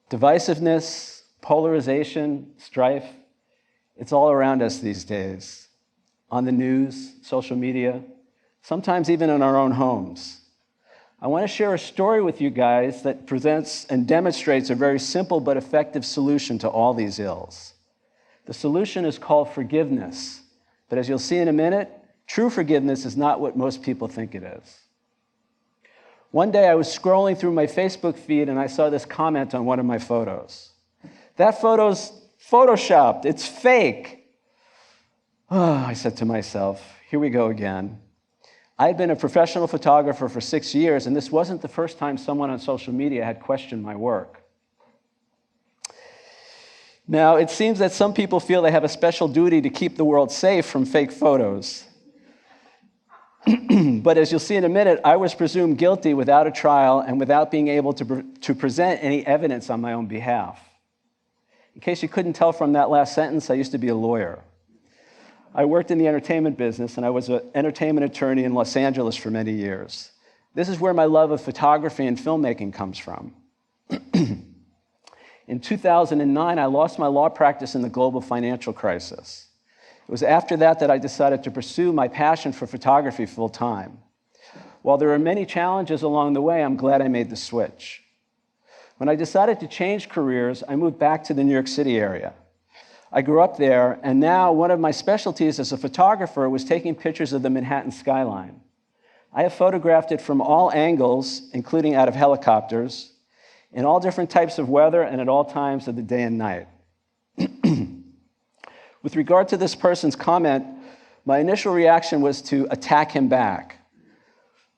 Divisiveness, polarization, strife, it's all around us these days. On the news, social media, sometimes even in our own homes. I want to share a story with you guys that presents and demonstrates a very simple but effective solution to all these ills. The solution is called forgiveness, but as you'll see in a minute, true forgiveness is not what most people think it is. One day I was scrolling through my Facebook feed and I saw this comment on one of my photos. That photo's photoshopped, it's fake. Oh, I said to myself, here we go again. I had been a professional photographer for 6 years, and this wasn't the first time someone on social media had questioned my work. Now, it seems that some people feel they have a special duty to keep the world safe from fake photos. But as you'll see in a minute, I was presumed guilty without a trial and without being able to present any evidence on my own behalf. In case you couldn't tell from that last sentence, I used to be a lawyer. I worked in the entertainment business, and I was an entertainment attorney in Los Angeles for many years. This is where my love of photography and filmmaking comes from. In 2009, I lost my law practice in the global financial crisis. It was after that I decided to pursue my passion for photography full time. While there were many challenges along the way, I'm glad I made the switch. When I decided to change careers, I moved back to the New York City area. I grew up there, and now one of my specialties as a photographer was taking pictures of the Manhattan skyline. I have photographed it from all angles, including out of helicopters, in all different types of weather and at all times of the day and night. With regard to this person's comment, my initial reaction was to attack him back.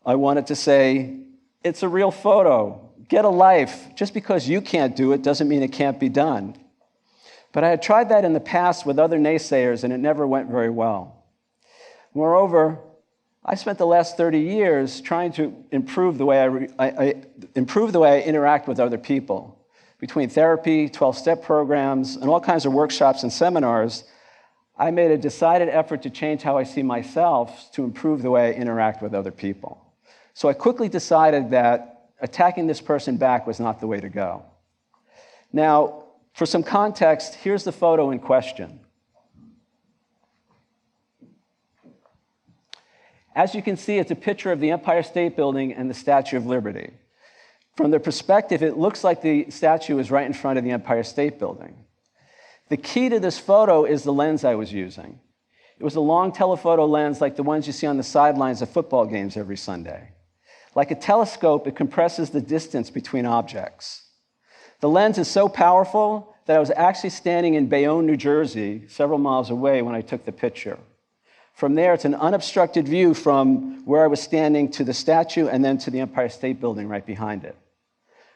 I wanted to say, it's a real photo, get a life. Just because you can't do it doesn't mean it can't be done. But I had tried that in the past with other naysayers, and it never went very well. Moreover, I spent the last 30 years trying to improve the way I interact with other people. Between therapy, 12-step programs, and all kinds of workshops and seminars, I made a decided effort to change how I see myself to improve the way I interact with other people. So I quickly decided that attacking this person back was not the way to go. Now, for some context, here's the photo in question. As you can see, it's a picture of the Empire State Building and the Statue of Liberty. From the perspective, it looks like the statue is right in front of the Empire State Building. The key to this photo is the lens I was using. It was a long telephoto lens like the ones you see on the sidelines of football games every Sunday. Like a telescope, it compresses the distance between objects. The lens is so powerful that I was actually standing in Bayonne, New Jersey, several miles away when I took the picture. From there, it's an unobstructed view from where I was standing to the statue and then to the Empire State Building right behind it.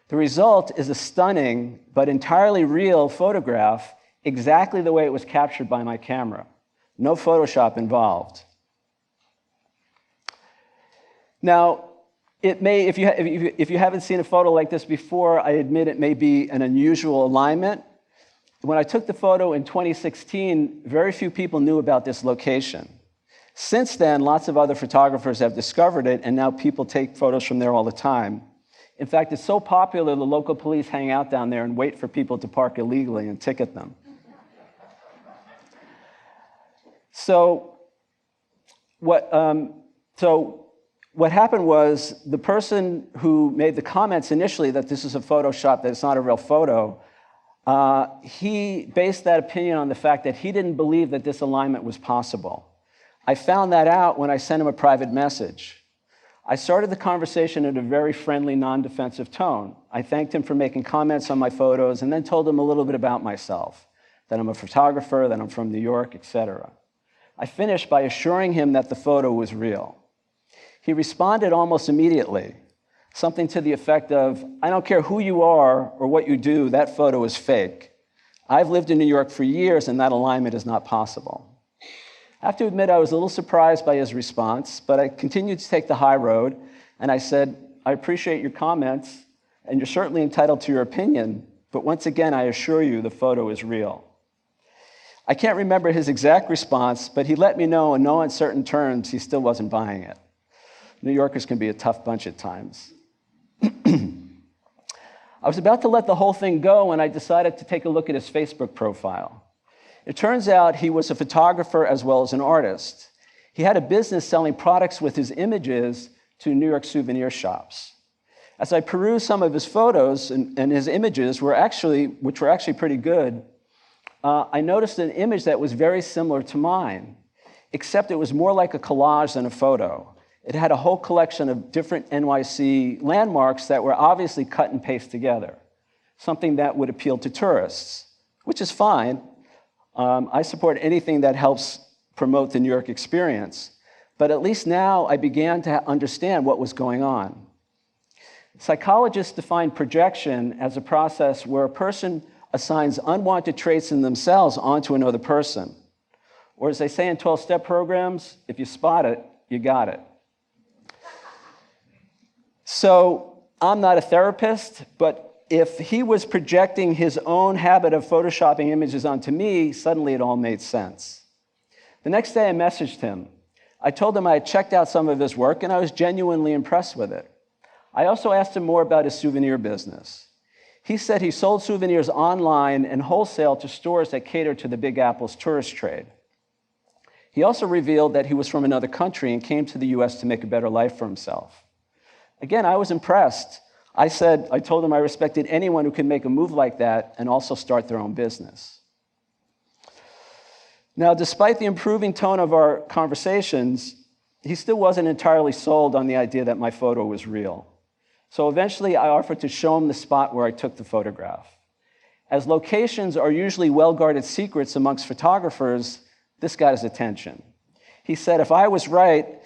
The result is a stunning but entirely real photograph, exactly the way it was captured by my camera. No Photoshop involved. Now, it may, if you haven't seen a photo like this before, I admit it may be an unusual alignment. When I took the photo in 2016, very few people knew about this location. Since then, lots of other photographers have discovered it, and now people take photos from there all the time. In fact, it's so popular, the local police hang out down there and wait for people to park illegally and ticket them. So what happened was the person who made the comments initially that this is a Photoshop, that it's not a real photo, he based that opinion on the fact that he didn't believe that this alignment was possible. I found that out when I sent him a private message. I started the conversation in a very friendly, non-defensive tone. I thanked him for making comments on my photos and then told him a little bit about myself, that I'm a photographer, that I'm from New York, etc. I finished by assuring him that the photo was real. He responded almost immediately, something to the effect of, I don't care who you are or what you do, that photo is fake. I've lived in New York for years and that alignment is not possible. I have to admit I was a little surprised by his response, but I continued to take the high road, and I said, I appreciate your comments, and you're certainly entitled to your opinion, but once again, I assure you the photo is real. I can't remember his exact response, but he let me know in no uncertain terms he still wasn't buying it. New Yorkers can be a tough bunch at times. I was about to let the whole thing go when I decided to take a look at his Facebook profile. It turns out he was a photographer as well as an artist. He had a business selling products with his images to New York souvenir shops. As I perused some of his photos and his images, which were actually pretty good, I noticed an image that was very similar to mine, except it was more like a collage than a photo. It had a whole collection of different NYC landmarks that were obviously cut and pasted together, something that would appeal to tourists, which is fine. I support anything that helps promote the New York experience, but at least now I began to understand what was going on. Psychologists define projection as a process where a person assigns unwanted traits in themselves onto another person. Or as they say in 12-step programs, if you spot it, you got it. So I'm not a therapist, but if he was projecting his own habit of photoshopping images onto me, suddenly it all made sense. The next day I messaged him. I told him I had checked out some of his work and I was genuinely impressed with it. I also asked him more about his souvenir business. He said he sold souvenirs online and wholesale to stores that cater to the Big Apple's tourist trade. He also revealed that he was from another country and came to the US to make a better life for himself. Again, I was impressed. I told him I respected anyone who could make a move like that and also start their own business. Now, despite the improving tone of our conversations, he still wasn't entirely sold on the idea that my photo was real. So eventually, I offered to show him the spot where I took the photograph. As locations are usually well-guarded secrets amongst photographers, this got his attention. He said if I was right,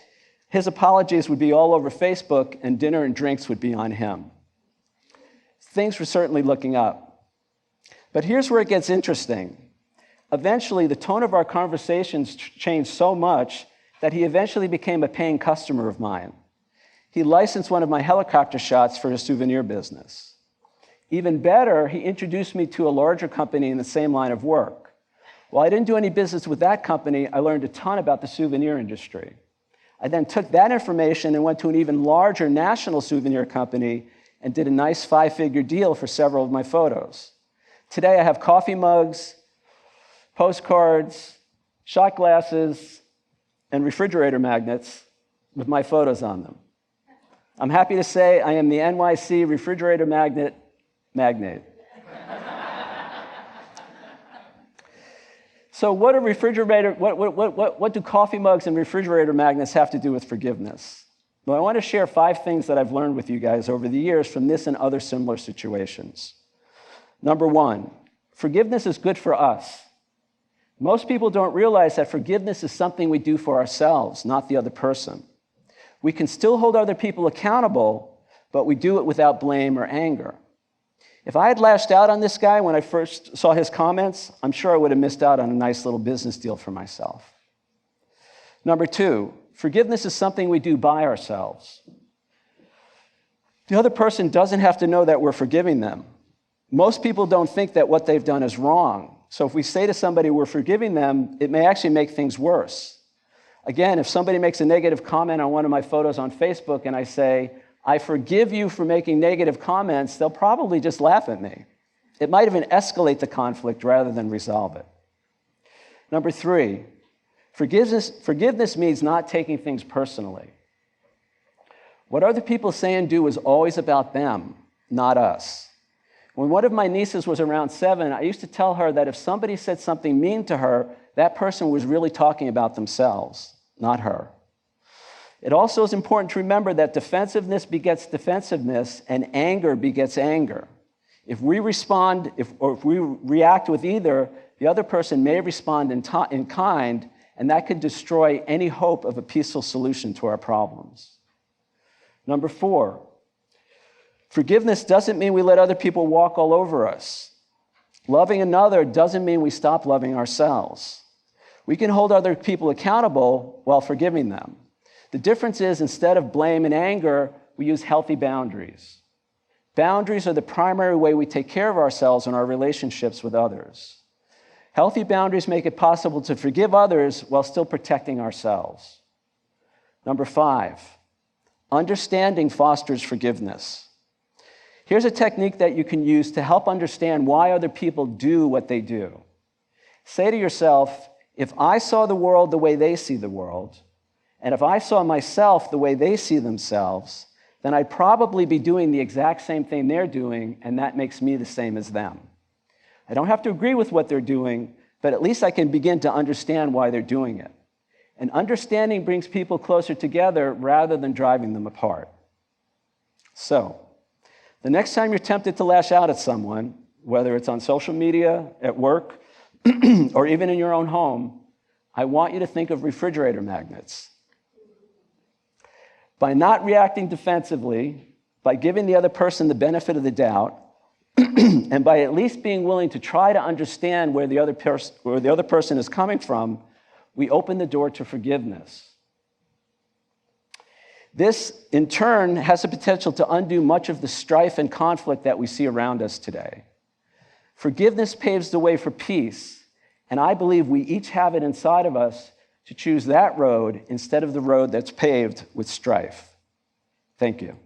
his apologies would be all over Facebook and dinner and drinks would be on him. Things were certainly looking up. But here's where it gets interesting. Eventually, the tone of our conversations changed so much that he eventually became a paying customer of mine. He licensed one of my helicopter shots for his souvenir business. Even better, he introduced me to a larger company in the same line of work. While I didn't do any business with that company, I learned a ton about the souvenir industry. I then took that information and went to an even larger national souvenir company and did a nice 5-figure deal for several of my photos. Today I have coffee mugs, postcards, shot glasses, and refrigerator magnets with my photos on them. I'm happy to say I am the NYC refrigerator magnet magnate. So what do coffee mugs and refrigerator magnets have to do with forgiveness? Well, I want to share 5 things that I've learned with you guys over the years from this and other similar situations. Number 1, forgiveness is good for us. Most people don't realize that forgiveness is something we do for ourselves, not the other person. We can still hold other people accountable, but we do it without blame or anger. If I had lashed out on this guy when I first saw his comments, I'm sure I would have missed out on a nice little business deal for myself. Number 2, forgiveness is something we do by ourselves. The other person doesn't have to know that we're forgiving them. Most people don't think that what they've done is wrong. So if we say to somebody we're forgiving them, it may actually make things worse. Again, if somebody makes a negative comment on one of my photos on Facebook and I say, I forgive you for making negative comments, they'll probably just laugh at me. It might even escalate the conflict rather than resolve it. Number 3, forgiveness means not taking things personally. What other people say and do is always about them, not us. When one of my nieces was around 7, I used to tell her that if somebody said something mean to her, that person was really talking about themselves, not her. It also is important to remember that defensiveness begets defensiveness and anger begets anger. If we react with either, the other person may respond in kind, and that could destroy any hope of a peaceful solution to our problems. Number 4, forgiveness doesn't mean we let other people walk all over us. Loving another doesn't mean we stop loving ourselves. We can hold other people accountable while forgiving them. The difference is, instead of blame and anger, we use healthy boundaries. Boundaries are the primary way we take care of ourselves in our relationships with others. Healthy boundaries make it possible to forgive others while still protecting ourselves. Number 5, understanding fosters forgiveness. Here's a technique that you can use to help understand why other people do what they do. Say to yourself, if I saw the world the way they see the world, and if I saw myself the way they see themselves, then I'd probably be doing the exact same thing they're doing, and that makes me the same as them. I don't have to agree with what they're doing, but at least I can begin to understand why they're doing it. And understanding brings people closer together rather than driving them apart. So, the next time you're tempted to lash out at someone, whether it's on social media, at work, or even in your own home, I want you to think of refrigerator magnets. By not reacting defensively, by giving the other person the benefit of the doubt, and by at least being willing to try to understand where the other person is coming from, we open the door to forgiveness. This, in turn, has the potential to undo much of the strife and conflict that we see around us today. Forgiveness paves the way for peace, and I believe we each have it inside of us to choose that road instead of the road that's paved with strife. Thank you.